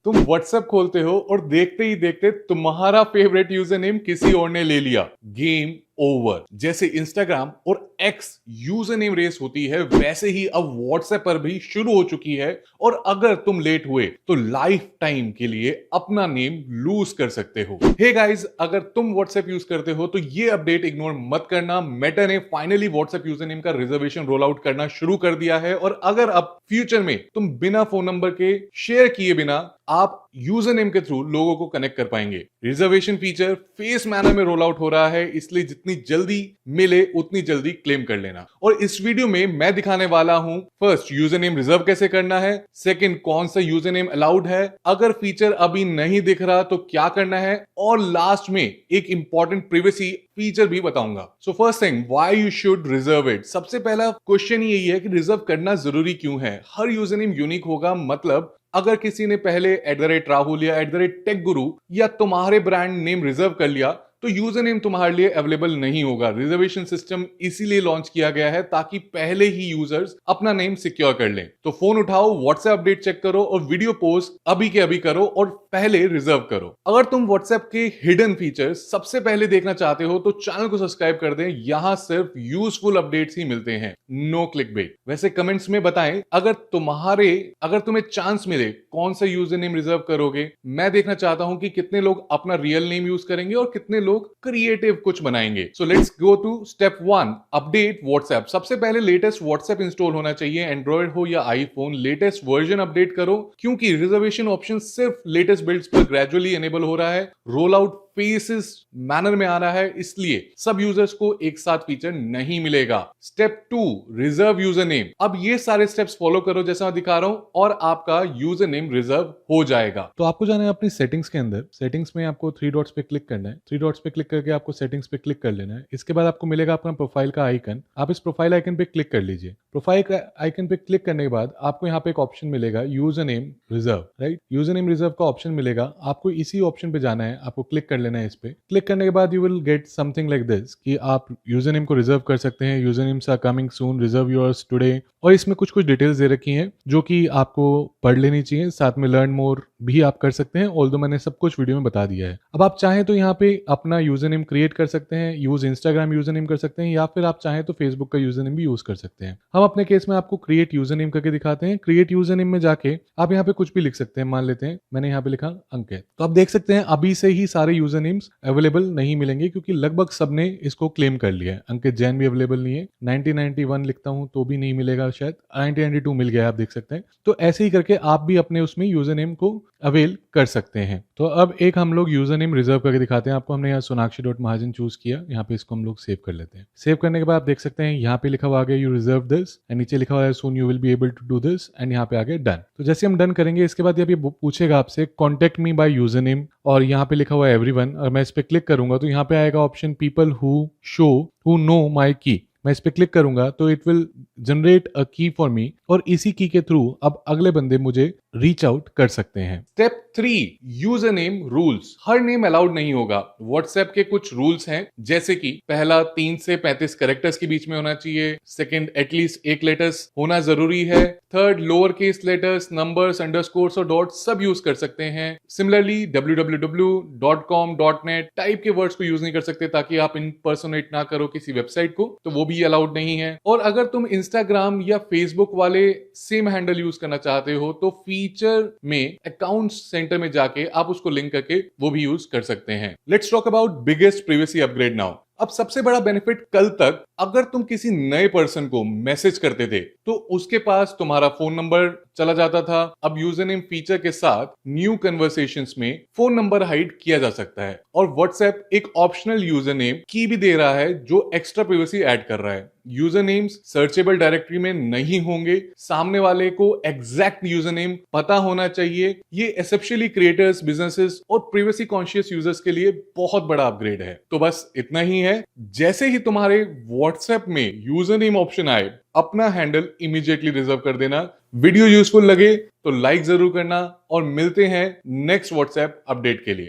तुम व्हाट्सएप खोलते हो और देखते ही देखते तुम्हारा फेवरेट यूजर नेम किसी और ने ले लिया, गेम ओवर। जैसे इंस्टाग्राम और एक्स यूजर नेम रेस होती है, वैसे ही अब व्हाट्सएप पर भी शुरू हो चुकी है। और अगर तुम लेट हुए तो लाइफ टाइम के लिए अपना नेम लूज कर सकते हो। हे गाइस, अगर तुम व्हाट्सएप यूज करते हो तो ये अपडेट इग्नोर मत करना। मेटा ने फाइनली व्हाट्सएप यूजर नेम का रिजर्वेशन रोल आउट करना शुरू कर दिया है। और अगर अब फ्यूचर में तुम बिना फोन नंबर के शेयर किए बिना आप यूजर नेम के थ्रू लोगों को कनेक्ट कर पाएंगे। रिजर्वेशन फीचर फेस मैनर में रोल आउट हो रहा है, इसलिए जितनी जल्दी मिले उतनी जल्दी क्लेम कर लेना। और इस वीडियो में मैं दिखाने वाला हूं, फर्स्ट यूजर नेम रिजर्व कैसे करना है, सेकंड कौन सा यूजर नेम अलाउड है, अगर फीचर अभी नहीं दिख रहा तो क्या करना है, और लास्ट में एक इंपॉर्टेंट प्रिवेसी फीचर भी बताऊंगा। So first thing, why you should reserve it. सबसे पहला क्वेश्चन यही है कि रिजर्व करना जरूरी क्यों है। हर यूजर नेम यूनिक होगा, मतलब अगर किसी ने पहले @राहुल या @टेकगुरु या तुम्हारे ब्रांड नेम रिजर्व कर लिया तो यूजर नेम तुम्हारे लिए अवेलेबल नहीं होगा। रिजर्वेशन सिस्टम इसीलिए लॉन्च किया गया है ताकि पहले ही यूजर्स अपना नेम सिक्योर कर लें। तो फोन उठाओ, व्हाट्सएप अपडेट चेक करो और वीडियो पोस्ट अभी के अभी करो और पहले रिजर्व करो। अगर तुम व्हाट्सएप के हिडन फीचर्स सबसे पहले देखना चाहते हो तो चैनल को सब्सक्राइब कर दें, यहां सिर्फ यूजफुल अपडेट्स ही मिलते हैं, नो क्लिकबेट। वैसे कमेंट्स में बताएं अगर तुम्हें चांस मिले कौन सा यूजर नेम रिजर्व करोगे। मैं देखना चाहता हूं कि कितने लोग अपना रियल नेम यूज करेंगे और कितने लोग क्रिएटिव कुछ बनाएंगे। So let's go to step 1, update WhatsApp. सबसे पहले लेटेस्ट व्हाट्सएप इंस्टॉल होना चाहिए, एंड्रॉइड हो या आईफोन। लेटेस्ट वर्जन अपडेट करो क्योंकि रिजर्वेशन ऑप्शन सिर्फ लेटेस्ट बिल्ड्स पर ग्रेजुअली एनेबल हो रहा है। रोल आउट फेसेस मैनर में आ रहा है, इसलिए सब यूजर्स को एक साथ फीचर नहीं मिलेगा। Step 2, reserve user name. अब ये सारे स्टेप्स फॉलो करो जैसा मैं दिखा रहा हूं और आपका यूजर नेम रिजर्व हो जाएगा। तो आपको जाना है अपनी सेटिंग्स के अंदर। सेटिंग्स में आपको 3 डॉट्स पे क्लिक करना है। 3 डॉट्स पे क्लिक करके आपको सेटिंग्स पे क्लिक कर लेना है। इसके बाद आपको मिलेगा अपना प्रोफाइल का आइकन। आप इस प्रोफाइल आइकन पे क्लिक कर लीजिए। प्रोफाइल आइकन पे क्लिक करने के बाद आपको यहाँ पे एक ऑप्शन मिलेगा user name reserve, right. User name reserve का ऑप्शन मिलेगा, आपको इसी ऑप्शन पे जाना है, आपको क्लिक कर लेना है इस पे। क्लिक करने के बाद you will get something like this कि आप यूजर नेम को रिजर्व कर सकते हैं। User names are coming soon, reserve yours today. और इसमें कुछ डिटेल्स दे रखी हैं जो कि आपको पढ़ लेनी चाहिए। साथ में लर्न मोर भी आप कर सकते हैं, ऑल्दो मैंने सब कुछ वीडियो में बता दिया है। अब आप चाहें तो यहाँ पे अपना यूजर नेम क्रिएट कर सकते हैं, यूज इंस्टाग्राम यूजर नेम कर सकते हैं, या फिर आप चाहें तो फेसबुक का यूजर नेम भी यूज कर सकते हैं। हम अपने केस में आपको क्रिएट यूजर नेम करके दिखाते हैं। क्रिएट यूजर नेम में जाके आप यहाँ पे कुछ भी लिख सकते हैं। मान लेते हैं मैंने यहाँ पे लिखा अंकित। तो आप देख सकते हैं अभी से ही सारे यूजर नेम्स अवेलेबल नहीं मिलेंगे क्योंकि लगभग सबने इसको क्लेम कर लिया है। अंकित जैन भी अवेलेबल नहीं है। 1991 लिखता हूं तो भी नहीं मिलेगा, शायद 1992 मिल गया है, आप देख सकते हैं। तो ऐसे ही करके आप भी अपने उसमें यूजर नेम को अवेल कर सकते हैं। तो अब एक हम लोग यूजर नेम रिजर्व करके दिखाते हैं आपको। हमने यहाँ सोनाक्षी.महाजन चूज किया, यहाँ पे इसको हम लोग सेव कर लेते हैं। सेव करने के बाद आप देख सकते हैं यहाँ पे लिखा हुआ आ गया यू रिजर्व दिस, एंड नीचे लिखा हुआ है soon you will be able to do this, and यहाँ पे आ गया डन। तो जैसे हम डन करेंगे इसके बाद ये पूछेगा आपसे contact me by user name, और यहाँ पे लिखा हुआ है एवरीवन। और मैं इस पे क्लिक करूंगा तो यहाँ पे आएगा option people who know my की। मैं इस पे क्लिक करूंगा तो इट विल जनरेट अ की फॉर मी, और इसी की के थ्रू अब अगले बंदे मुझे रीच आउट कर सकते हैं। Step 3, user name rules. Her name allowed नहीं होगा। व्हाट्सएप के कुछ रूल्स हैं, जैसे कि पहला 3 से 35 कैरेक्टर्स के बीच में होना चाहिए। सेकंड, एटलीस्ट 1 लेटर्स होना जरूरी है। Third, lower case letters, numbers, underscores और डॉट्स सब यूज कर सकते हैं। सिमिलरली www.com, .net टाइप के वर्ड्स को यूज नहीं कर सकते ताकि आप इम्पर्सोनेट ना करो किसी वेबसाइट को, तो वो भी अलाउड नहीं है। और अगर तुम इंस्टाग्राम या फेसबुक वाले सेम हैंडल यूज करना चाहते हो तो फीचर में अकाउंट सेंटर में जाके आप उसको लिंक करके वो भी यूज कर सकते हैं। Let's talk about biggest privacy upgrade now. अब सबसे बड़ा बेनिफिट, कल तक अगर तुम किसी नए पर्सन को मैसेज करते थे तो उसके पास तुम्हारा फोन नंबर चला जाता था। अब यूजर नेम फीचर के साथ न्यू कन्वर्सेशंस में फोन नंबर हाइड किया जा सकता है, और व्हाट्सएप एक ऑप्शनल यूजर नेम की भी दे रहा है जो एक्स्ट्रा प्राइवेसी ऐड कर रहा है। यूजर नेम्स सर्चेबल डायरेक्टरी में नहीं होंगे, सामने वाले को एग्जैक्ट यूजर नेम पता होना चाहिए। ये एसेप्शली क्रिएटर्स, बिजनेसेस और प्राइवेसी कॉन्शियस यूजर्स के लिए बहुत बड़ा अपग्रेड है। तो बस इतना ही है। जैसे ही तुम्हारे व्हाट्सएप में यूजर नेम ऑप्शन आए, अपना हैंडल इमीडिएटली रिजर्व कर देना। वीडियो यूजफुल लगे तो लाइक जरूर करना, और मिलते हैं नेक्स्ट व्हाट्सएप अपडेट के लिए।